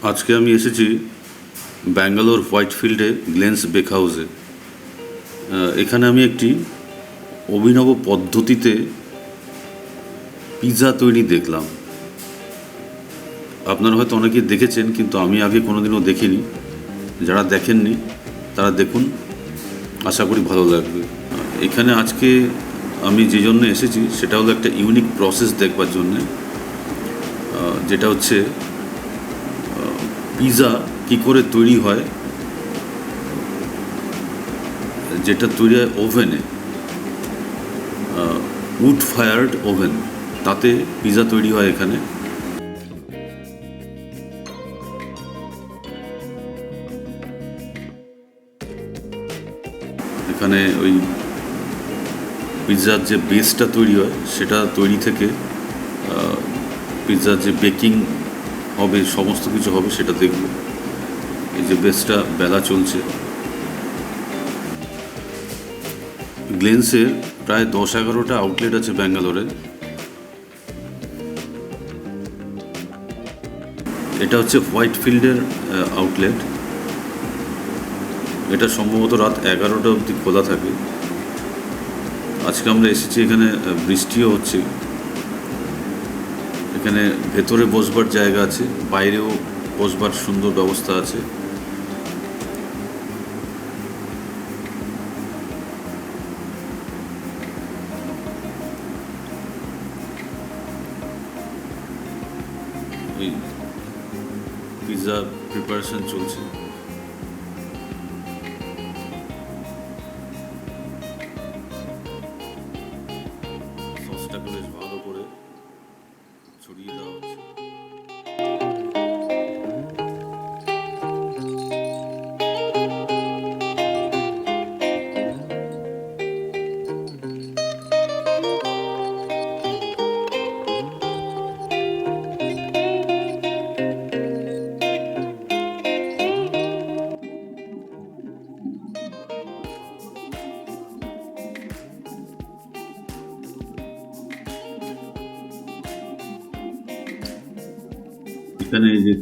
আজকে আমি এসেছি ব্যাঙ্গালোর হোয়াইটফিল্ডে গ্লেন্স বেক হাউসে। এখানে আমি একটি অভিনব পদ্ধতিতে পিৎজা তৈরি দেখলাম। আপনারা হয়তো অনেকেই দেখেছেন, কিন্তু আমি আগে কোনোদিনও দেখিনি। যারা দেখেননি তারা দেখুন, আশা করি ভালো লাগবে। এখানে আজকে আমি যে জন্য এসেছি সেটা হলো একটা ইউনিক প্রসেস দেখবার জন্যে, যেটা হচ্ছে পিৎজা কী করে তৈরি হয়, যেটা তৈরি হয় ওভেনে, উড ফায়ার্ড ওভেন, তাতে পিৎজা তৈরি হয়। এখানে ওই পিৎজার যে বেসটা তৈরি হয় সেটা তৈরি থেকে পিৎজার যে বেকিং হবে, সমস্ত কিছু হবে, সেটা দেখব। এই যে বেসটা বেলা চলছে। গ্লেন্সের প্রায় 10-11টা আউটলেট আছে ব্যাঙ্গালোরে। এটা হচ্ছে হোয়াইটফিল্ডের আউটলেট। এটা সম্ভবত রাত 11টা অবধি খোলা থাকে। আজকে আমরা এসেছি, এখানে বৃষ্টিও হচ্ছে। এখানে ভেতরে বসবার জায়গা আছে, বাইরেও বসবার সুন্দর ব্যবস্থা আছে। এই পিৎজা প্রিপারেশন চলছে। সসটাকে বেশ ভালো করে ছড়িয়ে দেওয়া হচ্ছে। এখানে এই যে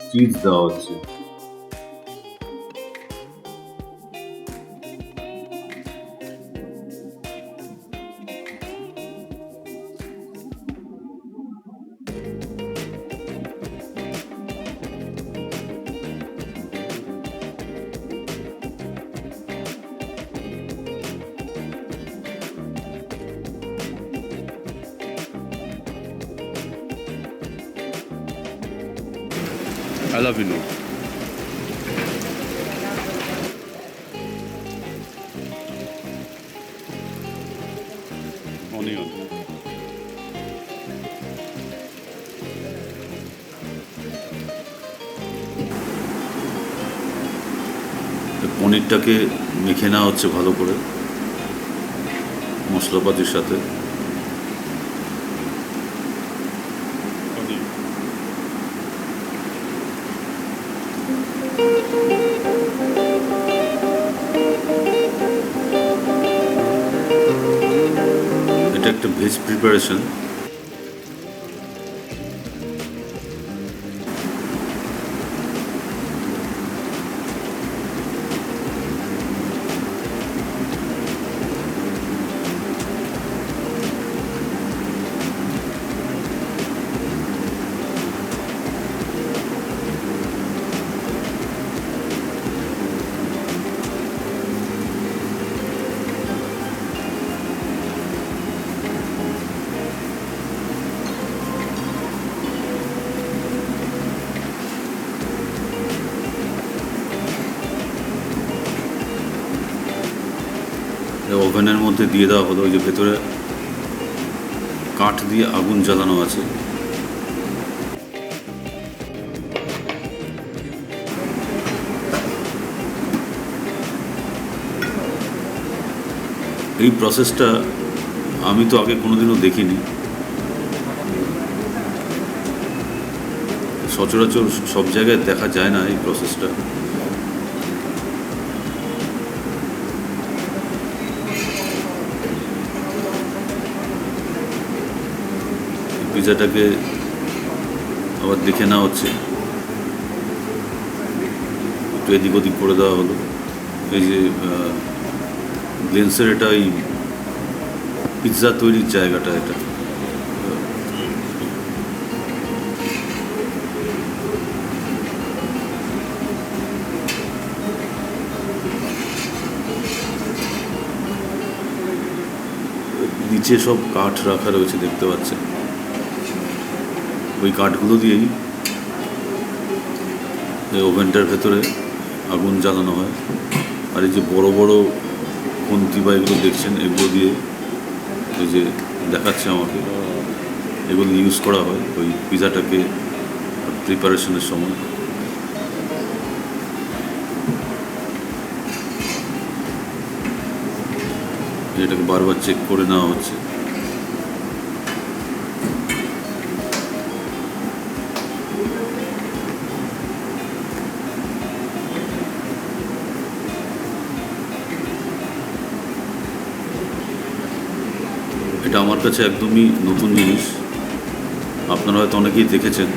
চিজ দেওয়া হচ্ছে, I love you. Onion. পনিরটাকে মেখে নেওয়া হচ্ছে ভালো করে মশলাপাতির সাথে। এটা একটা ভেজ প্রিপারেশন। ওভেনের মধ্যে দিয়ে দেওয়া হলো। ওই যে ভেতরে কাঠ দিয়ে আগুন জ্বালানো আছে। এই প্রসেসটা আমি তো আগে কোনোদিনও দেখিনি। সচরাচর সব জায়গায় দেখা যায় না এই প্রসেসটা। পিৎজাটাকে আবার দেখে নেওয়া হচ্ছে। একটু এদিক ওদিক করে দেওয়া হলো। এই যে লেন্সের এটা এই পিৎজা তৈরির জায়গাটা, এটা নিচে সব কাঠ রাখা রয়েছে দেখতে পাচ্ছেন। ওই কাঠগুলো দিয়েই এই ওভেনটার ভেতরে আগুন জ্বালানো হয়। আর এই যে বড় বড় খুন্তি বা এগুলো দেখছেন, এগুলো দিয়ে এই যে দেখাচ্ছে আমাকে, এগুলো ইউজ করা হয় ওই পিৎজাটাকে প্রিপারেশনের সময়। এটাকে বারবার চেক করে নেওয়া হচ্ছে। এটা আমার কাছে একদমই নতুন জিনিস। আপনারা হয়তো অনেকেই দেখেছেন,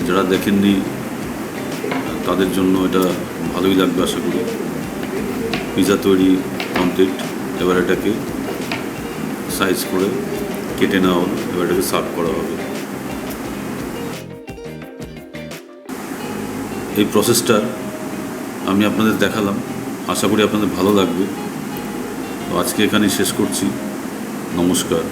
যারা দেখেননি তাদের জন্য এটা ভালোই লাগবে আশা করি। পিৎজা তৈরি কমপ্লিট। এবার এটাকে সাইজ করে কেটে নেওয়া হলো, এবার এটাকে সার্ভ করা হবে। এই প্রসেসটা আমি আপনাদের দেখালাম, আশা করি আপনাদের ভালো লাগবে। তো আজকে এখানেই শেষ করছি। নমস্কার।